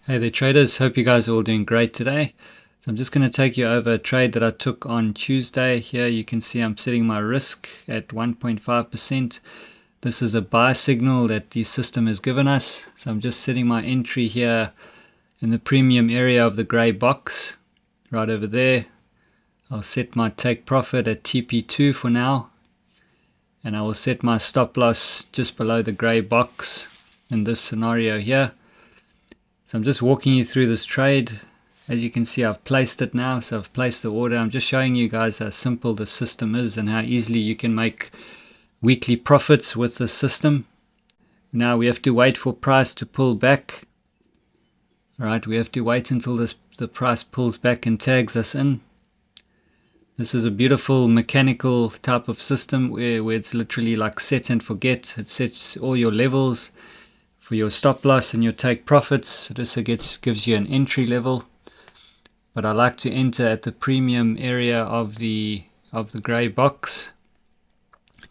Hey there traders, hope you guys are all doing great today. So I'm just going to take you over a trade that I took on Tuesday. Here you can see I'm setting my risk at 1.5%. This is a buy signal that the system has given us. So I'm just setting my entry here in the premium area of the gray box right over there. I'll set my take profit at TP2 for now. And I will set my stop loss just below the gray box in this scenario here. So I'm just walking you through this trade. As you can see, I've placed it now. So I've placed the order. I'm just showing you guys how simple the system is and how easily you can make weekly profits with the system. Now we have to wait for price to pull back. All right, we have to wait until the price pulls back and tags us in. This is a beautiful mechanical type of system where it's literally like set and forget. It sets all your levels for your stop loss and your take profits. It also gives you an entry level, but I like to enter at the premium area of the gray box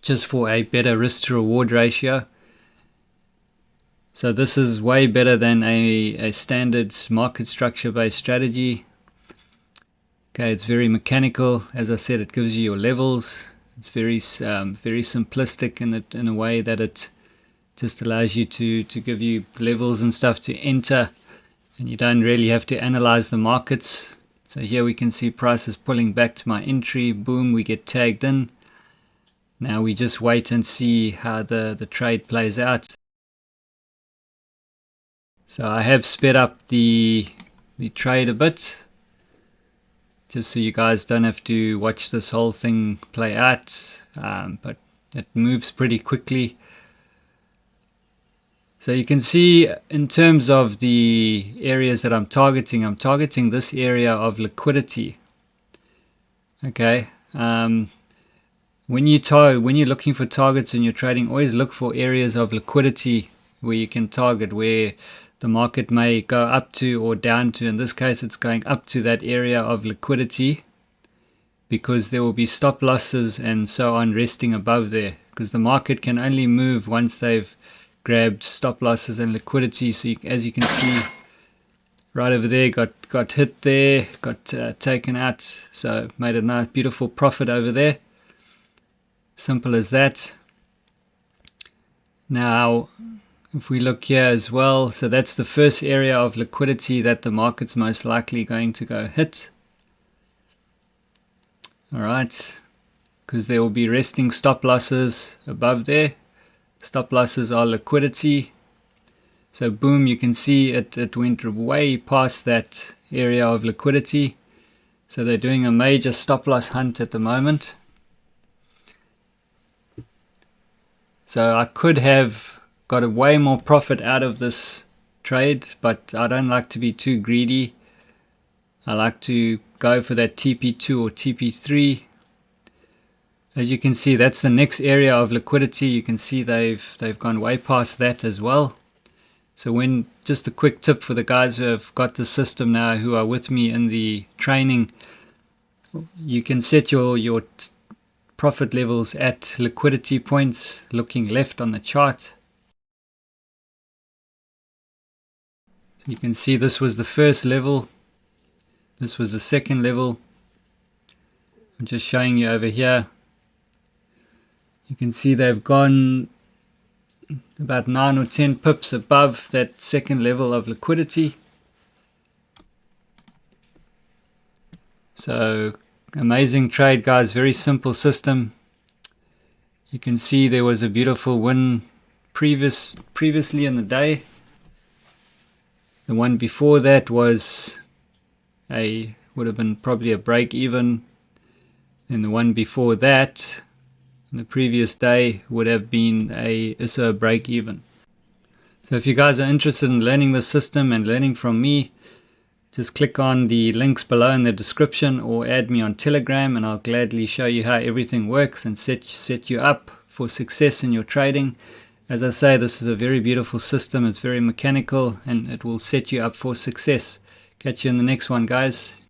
just for a better risk to reward ratio. So this is way better than a standard market structure based strategy. Okay, it's very mechanical. As I said, it gives you your levels. It's very simplistic in a way that it just allows you to give you levels and stuff to enter, and you don't really have to analyze the markets. So here we can see prices pulling back to my entry. Boom, we get tagged in. Now we just wait and see how the trade plays out. So I have sped up the trade a bit, just so you guys don't have to watch this whole thing play out, but it moves pretty quickly. So you can see in terms of the areas that I'm targeting this area of liquidity. Okay, when you're looking for targets and you're trading, always look for areas of liquidity where you can target, where the market may go up to or down to. In this case, it's going up to that area of liquidity because there will be stop losses and so on resting above there, because the market can only move once they've grabbed stop losses and liquidity. So as you can see right over there, got hit there, got taken out, so made a nice beautiful profit over there. Simple as that. Now if we look here as well, so that's the first area of liquidity that the market's most likely going to go hit. All right, because there will be resting stop losses above there. Stop losses are liquidity. So boom, you can see it went way past that area of liquidity. So they're doing a major stop loss hunt at the moment. So I could have got a way more profit out of this trade, but I don't like to be too greedy. I like to go for that TP2 or TP3. As you can see, that's the next area of liquidity. You can see they've gone way past that as well. So just a quick tip for the guys who have got the system now, who are with me in the training, you can set your profit levels at liquidity points, looking left on the chart. So you can see this was the first level, this was the second level. I'm just showing you over here. You can see they've gone about 9 or 10 pips above that second level of liquidity. So amazing trade, guys. Very simple system. You can see there was a beautiful win previously in the day. The one before that would have been probably a break even. And the one before that, the previous day, would have been a break even. So if you guys are interested in learning the system and learning from me, just click on the links below in the description or add me on Telegram, and I'll gladly show you how everything works and set you up for success in your trading. As I say, this is a very beautiful system. It's very mechanical and it will set you up for success. Catch you in the next one, guys.